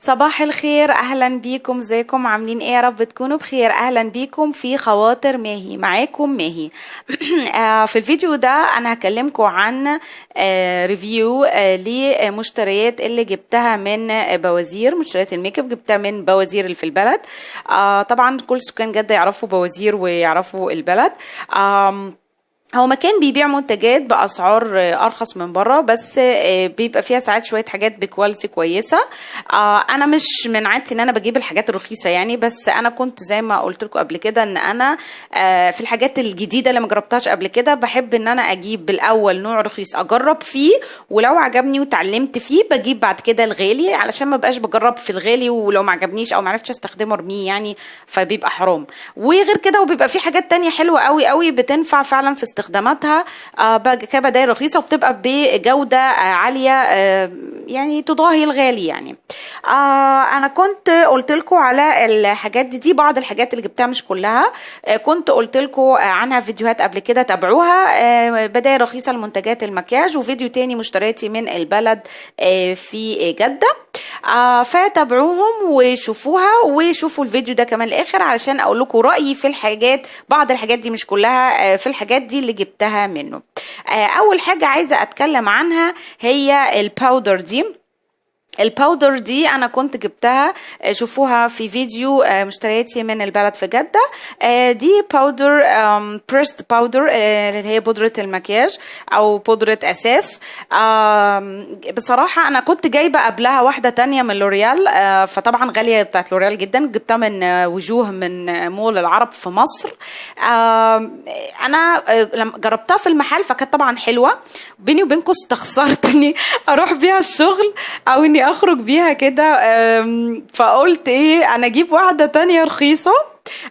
صباح الخير، اهلا بيكم. ازيكم؟ عاملين ايه؟ يا رب تكونوا بخير. اهلا بيكم في خواطر ماهي، معاكم ماهي. في الفيديو ده انا هكلمكم عن ريفيو لمشتريات اللي جبتها من بوازير. مشتريات الميك اب جبتها من بوازير اللي في البلد. طبعا كل سكان جدة يعرفوا بوازير ويعرفوا البلد. هو مكان بيبيع منتجات بأسعار أرخص من بره، بس بيبقى فيها ساعات شوية حاجات بكواليتي كويسة. أنا مش من عادتي إن أنا بجيب الحاجات الرخيصة يعني، بس أنا كنت زي ما قلت لكم قبل كده إن أنا في الحاجات الجديدة اللي ما جربتهاش قبل كده بحب إن أنا أجيب بالأول نوع رخيص أجرب فيه، ولو عجبني وتعلمت فيه بجيب بعد كده الغالي، علشان ما بقاش بجرب في الغالي ولو ما عجبنيش أو ما عرفتش استخدمه ارميه يعني، فبيبقى حرام. وغير كده وبيبقى في حاجات تانية حلوة قوي قوي بتنفع فعلا في استخداماتها كبدائل رخيصة، وبتبقى بجودة عالية يعني تضاهي الغالي يعني. انا كنت قلت لكم على الحاجات دي بعض الحاجات اللي جبتها مش كلها. كنت قلت لكم عنها فيديوهات قبل كده، تابعوها. بدائل رخيصة لمنتجات المكياج، وفيديو تاني مشترياتي من البلد في جدة. فتابعوهم وشوفوها، وشوفوا الفيديو ده كمان الاخر علشان اقول لكم رأيي في الحاجات، بعض الحاجات دي مش كلها، في الحاجات دي اللي جبتها منه. اول حاجة عايزة اتكلم عنها هي الباودر دي. الباودر دي انا كنت جبتها، شوفوها في فيديو مشترياتي من البلد في جدة. دي باودر بريست باودر، اللي هي بودرة المكياج او بودرة اساس. بصراحة انا كنت جايبة قبلها واحدة تانية من لوريال، فطبعا غالية بتاعت لوريال جدا. جبتها من وجوه من مول العرب في مصر. انا لما جربتها في المحل فكانت طبعا حلوة. بيني وبينكم استخسرت اني اروح بيها الشغل او اني اخرج بيها كده، فقلت ايه، انا اجيب واحدة تانية رخيصة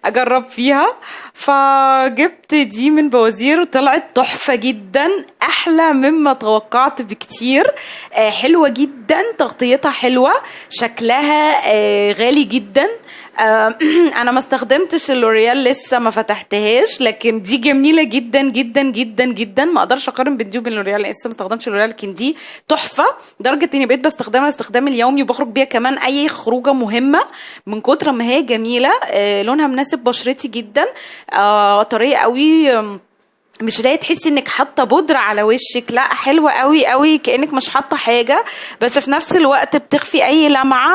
اجرب فيها. فجبت دي من بوازير وطلعت تحفة جدا، احلى مما توقعت بكتير. حلوة جدا، تغطيتها حلوة، شكلها غالي جدا. انا ما استخدمتش اللوريال لسه، ما فتحتهاش، لكن دي جميلة جدا جدا جدا جدا. ما اقدرش اقارن بين دي وبين اللوريال، لسه ما استخدمتش اللوريال، لكن دي تحفة لدرجة اني بقيت بستخدمها الاستخدام اليومي، وبخرج بيها كمان اي خروجة مهمة من كتر ما هي جميلة. لونها مناسب بشرتي جدا، طرية قوي، مش لاقي تحسي انك حاطه بودره على وشك، لا حلوه قوي قوي كانك مش حاطه حاجه، بس في نفس الوقت بتخفي اي لمعه،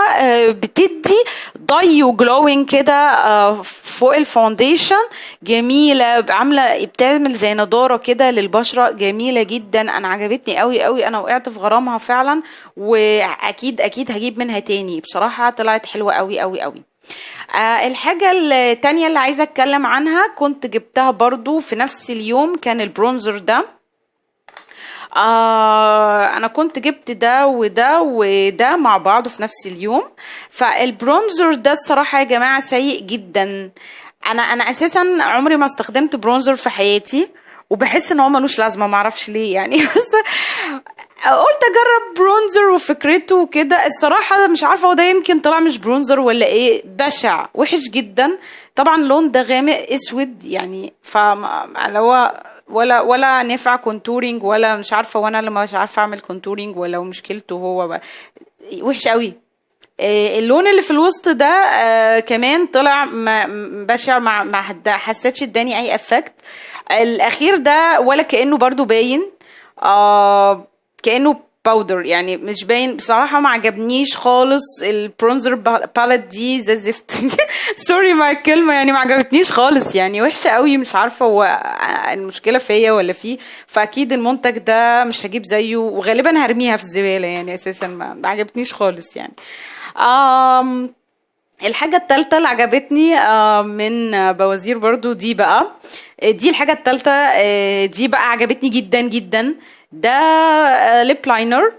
بتدي ضي وجلوينج كده فوق الفاونديشن. جميله، عامله بتعمل زي نضاره كده للبشره، جميله جدا. انا عجبتني قوي قوي، انا وقعت في غرامها فعلا، واكيد اكيد هجيب منها تاني. بصراحه طلعت حلوه قوي قوي قوي. الحاجة التانية اللي عايزة اتكلم عنها كنت جبتها برضو في نفس اليوم، كان البرونزر ده. انا كنت جبت ده وده وده مع بعض في نفس اليوم. فالبرونزر ده الصراحة يا جماعة سيء جدا. انا اساسا عمري ما استخدمت برونزر في حياتي، وبحس ان هو ملوش لازمه، معرفش ليه يعني. بس قلت اجرب برونزر وفكرته وكده. الصراحه مش عارفه، هو ده يمكن طلع مش برونزر ولا ايه، بشع وحش جدا. طبعا اللون ده غامق اسود يعني، هو ولا نفع كونتورينج، ولا مش عارفه، وانا اللي مش عارفه اعمل كونتورينج، ولا مشكلته هو وحش قوي. اللون اللي في الوسط ده كمان طلع بشع، ما حسيتش اداني اي افكت. الاخير ده ولا كأنه برضو باين، كأنه باودر يعني، مش باين بصراحة. ما عجبنيش خالص البرونزر باليت دي، زي الزفت. سوري مع الكلمة يعني، ما عجبتنيش خالص يعني، وحشة قوي. مش عارفة هو المشكلة فيا ولا فيه. فأكيد المنتج ده مش هجيب زيه، وغالبا هرميها في الزبالة يعني، أساسا ما عجبتنيش خالص يعني. الحاجة التالتة اللي عجبتني من بوازير برضو، دي بقى دي الحاجة التالتة، دي بقى عجبتني جدا جدا. ده ليب لاينر.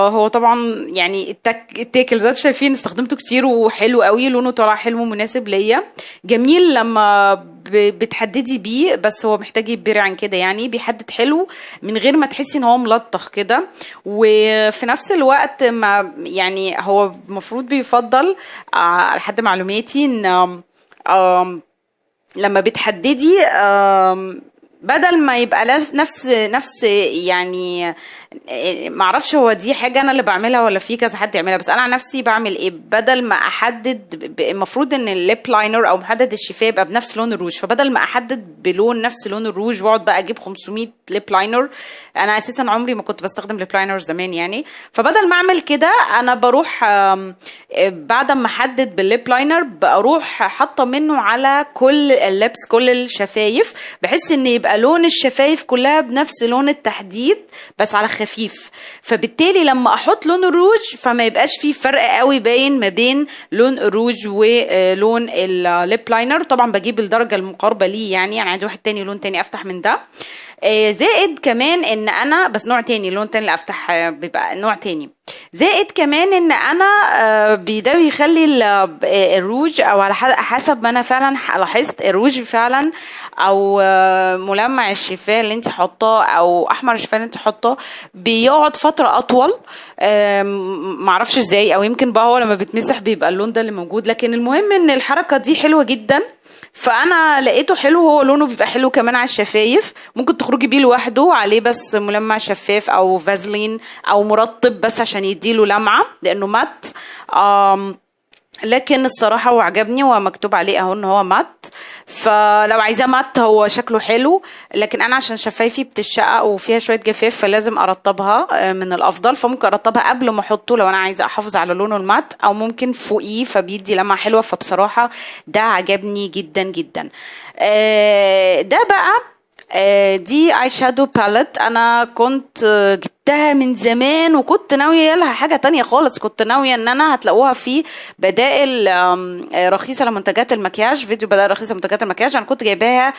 هو طبعا يعني التيكل زي شايفين استخدمته كتير وحلو قوي، لونه طلع حلو ومناسب ليا، جميل لما بتحددي بيه، بس هو محتاج يتبرع عن كده يعني، بيحدد حلو من غير ما تحسي ان هو ملطخ كده. وفي نفس الوقت ما يعني هو المفروض بيفضل على حد معلوماتي ان لما بتحددي بدل ما يبقى نفس يعني معرفش هو دي حاجة انا اللي بعملها ولا في كذا حد يعملها، بس انا عن نفسي بعمل ايه، بدل ما احدد المفروض ان الليب لاينر او محدد الشفاه يبقى بنفس لون الروج، فبدل ما احدد بلون نفس لون الروج واقعد بقى اجيب 500 ليب لاينر، انا اساسا عمري ما كنت بستخدم ليب لاينر زمان يعني، فبدل ما اعمل كده انا بروح بعد ما احدد بالليب لاينر بروح حاطه منه على كل اللبس كل الشفايف، بحس ان يبقى لون الشفايف كلها بنفس لون التحديد بس على خفيف، فبالتالي لما احط لون الروج فما يبقاش فيه فرق قوي باين ما بين لون الروج ولون الليب لاينر. طبعا بجيب الدرجه المقاربه ليه، يعني انا عندي واحد تاني لون تاني افتح من ده، زائد كمان ان انا بس نوع تاني لون تاني اللي افتح بيبقى نوع تاني، زائد كمان ان انا ده بيخلي الروج او على حسب ما انا فعلا لاحظت الروج فعلا او ملمع الشفاه اللي انت حطاه او احمر الشفاه اللي انت حطاه بيقعد فتره اطول، معرفش ازاي، او يمكن بقى هو لما بتمسح بيبقى اللون ده اللي موجود، لكن المهم ان الحركه دي حلوه جدا، فانا لقيته حلو، هو لونه بيبقى حلو كمان على الشفايف، ممكن تخرجي بيه لوحده عليه بس ملمع شفاف او فازلين او مرطب بس عشان يديله لمعه لانه مات، لكن الصراحه هو عجبني، هو مكتوب عليه اهو ان هو مات، فلو عايزاه مات هو شكله حلو، لكن انا عشان شفايفي بتشقق وفيها شويه جفاف فلازم ارطبها من الافضل، فممكن ارطبها قبل ما احطه لو انا عايزه احافظ على لونه المات، او ممكن فوقيه فبيدي لمعه حلوه، فبصراحه ده عجبني جدا جدا. ده بقى دي اي شادو باليت، انا كنت جبتها من زمان وكنت ناويه لها حاجه تانية خالص، كنت ناويه ان انا هتلاقوها في بدائل رخيصه لمنتجات المكياج، فيديو بدائل رخيصه لمنتجات المكياج، انا كنت جايباها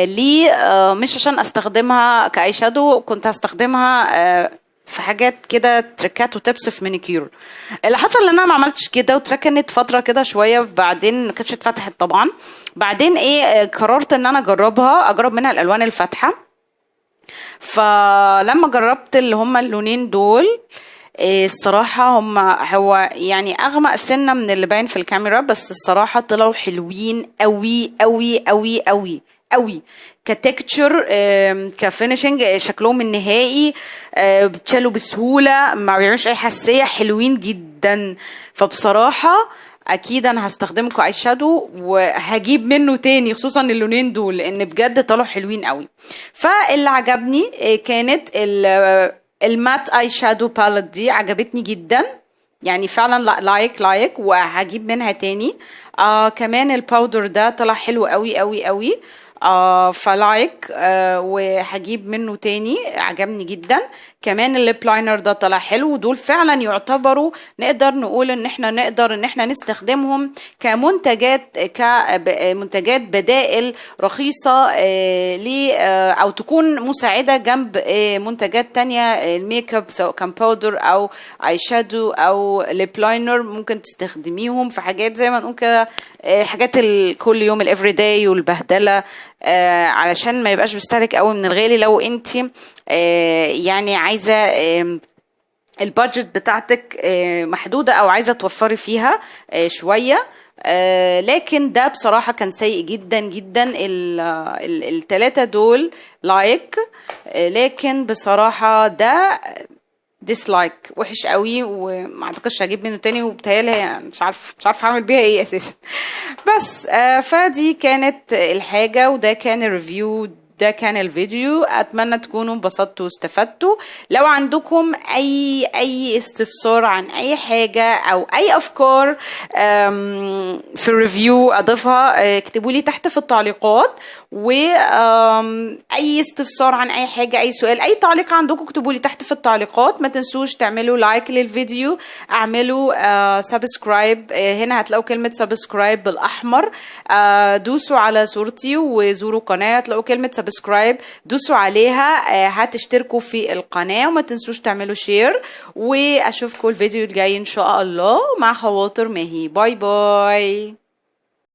لي مش عشان استخدمها كاي شادو، كنت هستخدمها في حاجات كده تريكات وتبس في مانيكير. اللي حصل ان انا ما عملتش كده واتركنت فتره كده شويه، بعدين ما كانتش اتفتحت طبعا، بعدين قررت ان انا اجرب منها الالوان الفاتحه، فلما جربت اللي هما اللونين دول الصراحة هو يعني أغمق سنة من اللي باين في الكاميرا، بس الصراحة طلعوا حلوين قوي قوي قوي قوي قوي كتكتشر كفينيشنج، شكلهم النهائي بتشالوا بسهولة، ما بيعملوش أي حساسية، حلوين جدا، فبصراحة اكيد انا هستخدمكم اي شادو وهجيب منه تاني، خصوصا اللونين دول لان بجد طلعوا حلوين قوي. فاللي عجبني كانت المات اي شادو باليت دي، عجبتني جدا يعني فعلا لايك وهجيب منها تاني. كمان الباودر ده طلع حلو قوي قوي قوي، فلايك وهجيب منه تاني، عجبني جدا. كمان الليب لاينر ده طلع حلو، ودول فعلا يعتبروا نقدر نقول ان احنا نقدر ان احنا نستخدمهم كمنتجات بدائل رخيصة او تكون مساعدة جنب منتجات تانية الميك اب، سواء كان باودر او اي شادو او ليب لاينر، ممكن تستخدميهم في حاجات زي ما نقول كده حاجات كل يوم الافري داي والبهدلة، علشان ما يبقاش بيستهلك قوي من الغالي. لو انت يعني عايزة البادجت بتاعتك محدودة او عايزة توفري فيها شوية، لكن ده بصراحة كان سيء جدا جدا، التلاتة دول لايك، لكن بصراحة ده ديسلايك وحش قوي، وما اعتقدش هجيب منه تاني، وبتهيالي مش عارفه اعمل بيها ايه اساسا. بس فدي كانت الحاجه، وده كان الريفيو، ده كان الفيديو، اتمنى تكونوا انبسطتوا واستفدتوا. لو عندكم اي استفسار عن اي حاجه او اي افكار في الريفيو اضيفها، اكتبوا لي تحت في التعليقات، واي استفسار عن اي حاجه، اي سؤال، اي تعليق عندكم اكتبوا لي تحت في التعليقات. ما تنسوش تعملوا لايك للفيديو، اعملوا سبسكرايب، هنا هتلاقوا كلمه سبسكرايب بالاحمر، دوسوا على صورتي وزوروا قناه هتلاقوا كلمه سبسكرايب، دوسوا عليها، هتشتركوا في القناة، وما تنسوش تعملوا شير، واشوفكم الفيديو الجاي ان شاء الله مع خواطر ماهي. باي باي.